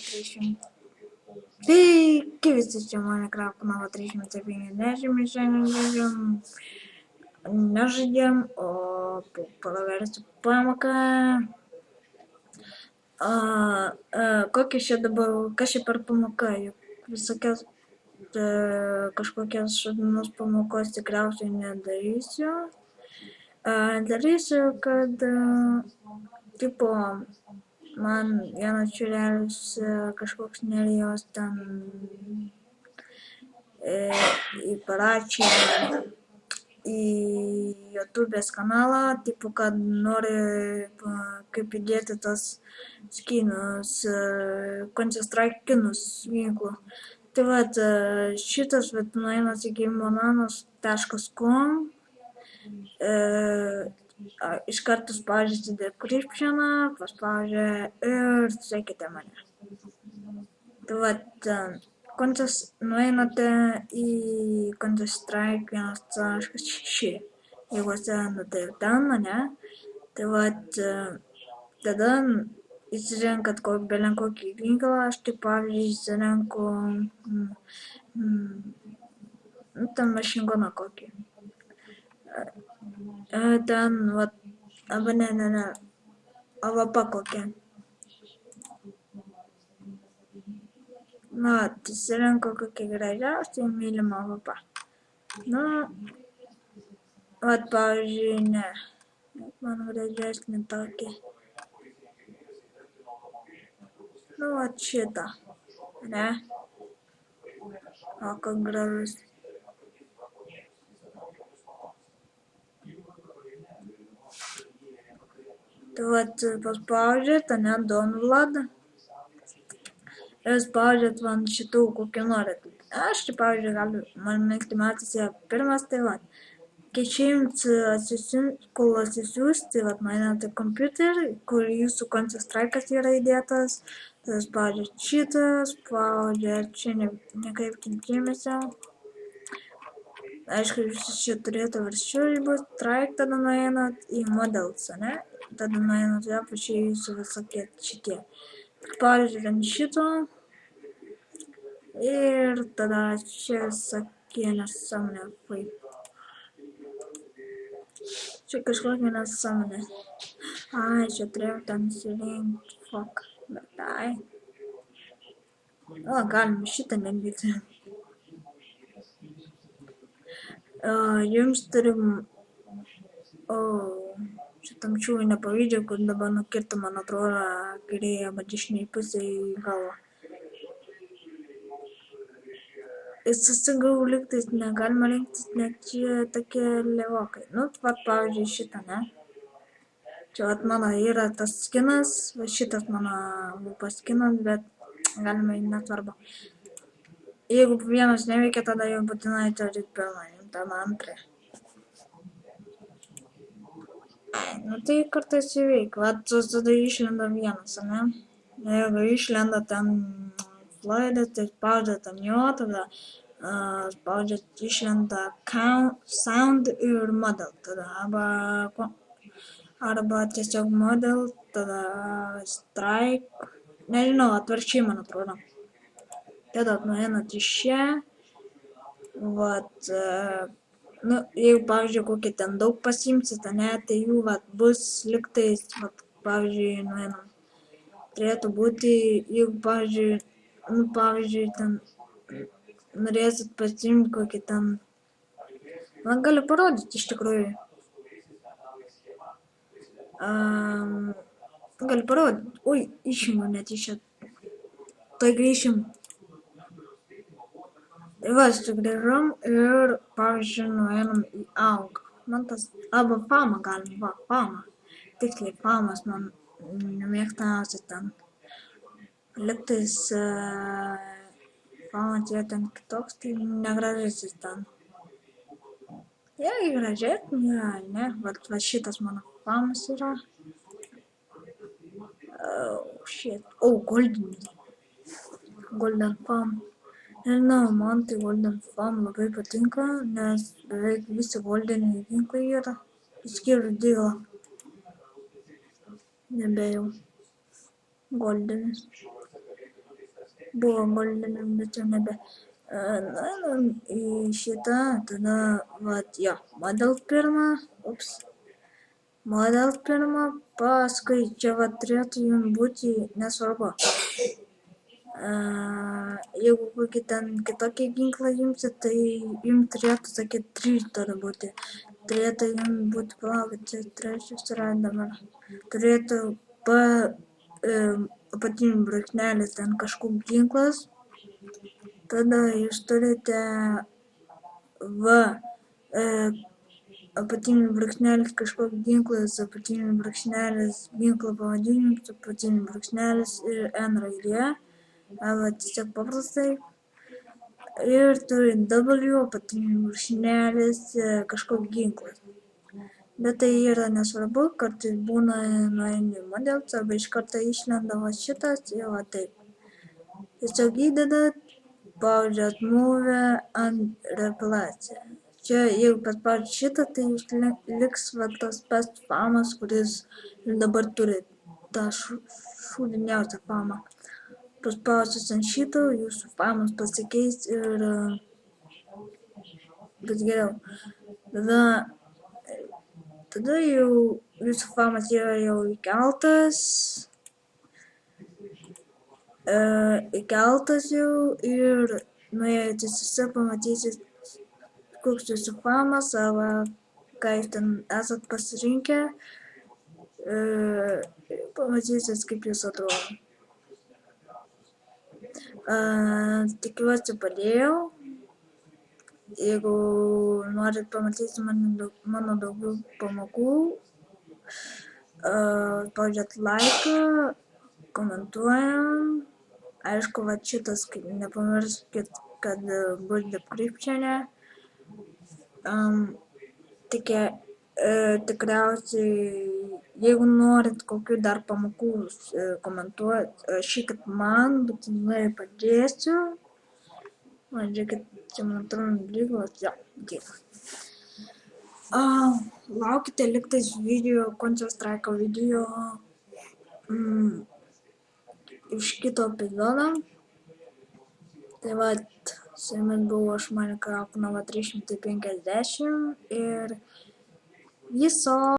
300. Sveiki visi, čia Minecraft kanalo 350, šiandien nežaidėm, o praversiu pamoką. Kokia čia dabar, kas čia per pamoka, juk visokias kažkokias šodinos pamokos tikriausiai nedarysiu. Darysiu, kad tipo man vienas čiurelis kažkoks Nelijos ten parašė į YouTube'ės kanalą, tipo, kad nori kaip įdėti tas skinus, Counter-Strike skinus ginklų. Tai vat, šitas vat nueina į gameonanas.com, iš karto spaudžiate descriptioną, paspaudžia ir sekite mane. Tai vat, nueinate į Counter-Strike 1.6, jeigu atsirandate ir ten, ne? Tai vat, tada įsirenkat belenkokį ginklą, aš tai pavyzdžiui įsirenku ten mašingoną kokį. Ten, vat, arba ne, AWP kokią. Na, įsirenku kokį gražiausiai mylimą AWP. Nu, vat, pavyzdžiui, ne. Man gražesnį tokį. Nu, vat šitą, ne? O, kad gražus. Tai vat, paspaudžiat, ne, download. Ir spaudžiat man šitų, kokių norit. Aš, tai, pavyzdžiui, galiu, man mėgstamiausias yra pirmas, tai vat. Kol atsisiųsti, vat, nueinate kompiuterį, kur jūsų Counter-Strike'as yra įdėtas, tada spaudžiat šitą, spaudžiat čia nekreipkit dėmesio. Aišku, jūs čia turėtų virščiui bus strike, tada nueinat į models, ne? Tada nueinat į apačią jūsų visokie šitie. Spaudžiat ant šito ir tada čia sakė nesąmonė. Čia kažkokia nesąmonė. Ai, čia turėjau ten įsirinkti, fuck, bet ai. O, galima šitą nebyti. Jums turim, šitam čiūvai nepavydžiau, kur dabar nukirto, man atrodo, kairėje arba dešinėje pusėje į galvą. Ir susigau lygtais negalima rinktis, net čia tokie levokai. Nu, vat, pavyzdžiui, šitą, ne? Čia vat mano yra tas skinas, va šitas mano paskinas, bet galima nesvarbu. Jeigu vienas neveikia, tada jau būtinai turit pirmą, tada antrą. Nu tai kartais įveik, vat tada išlenda vienas, ne? Jeigu išlenda ten Floydas, tai spaudžiat ant jo, tada spaudžiat išlenda sound ir model, tada arba tiesiog model, tada strike, nežinau, atvarčiai man atrodo. Tada nueinat iš čia, vat, nu, jeigu, pavyzdžiui, kokį ten daug pasiimsite, ne, tai jų, vat, bus liktais, vat, pavyzdžiui, nueinam. Turėtų būti, jeigu, pavyzdžiui, ten norėsit pasiimti kokį ten, man galiu parodyti iš tikrųjų. Galiu parodyti, ui, išimu net iš čia, tai grįšim. Va, sugrįžom ir, pavyzdžiui, nueinam į augą. Man tas, arba famą galim, va, famą. Tiksliai, famas man nemėgstamiausias ten. Liktais famas yra ten kitoks, tai negražasis ten. Jei gražesnė yra, ne, va šitas mano famas yra. Goldinis. Golden fam. Nežinau, man tai Golden Fam labai patinka, nes beveik visi goldeniai ginklai yra, išskyrus Deaglą. Nebejau. Goldenis. buvo goldiniam, bet jau nebe. Nueinam į šitą, tada, vat, jo, model pirmą, paskui čia vat turėtų jums būti, nesvarbu. Jeigu kokį ten kitokį ginklą imsit, tai jums turėtų tokie 3 tada būti. Turėtų jums būti, palaukit, čia trečias yra dabar. Turėtų apatinis brūkšnelis ten kažkoks ginklas. Tada jūs turite apatinis brūkšnelis kažkoks ginklas, apatinis brūkšnelis ginklo pavadinimas, apatinis brūkšnelis ir N raidė. Tiesiog paprastai. Ir turi W, apatinis brūkšnelis, kažkoks ginklas. Bet tai yra nesvarbu, kartais būna nueini modelis arba iš karto išlenda va šitas ir va taip. Tiesiog įdedat, spaudžiat move ant replace. Čia jeigu paspaudžiat šitą, tai jūs liks va tas pats spamas, kuris dabar turi tą šūdiniausią spamą. Paspausus ant šito, jūsų spamas pasikeis ir bus geriau. Tada jau jūsų spamas yra jau įkeltas jau ir nuėjus į SIS pamatysit, koks jūsų spamas arba ką jūs ten esat pasirinkę. Pamatysit, kaip jūs atrodo. Tikiuosi padėjau. Jeigu norit pamatyti mano daugiau pamokų, spaudžiat laiką, komentuojam. Aišku, va šitas, nepamirškit, kad bus description'e. Tikriausiai, jeigu norit kokių dar pamokų komentuot, rašykit man, būtinai padėsiu. Man žiūrėkit, čia man atrodo lygos, jo, dėkui. Laukite liktais video, Counter-Strike video iš kito epizodo. Tai vat, su jumis buvo aš Minecraft Nova 350 ir viso.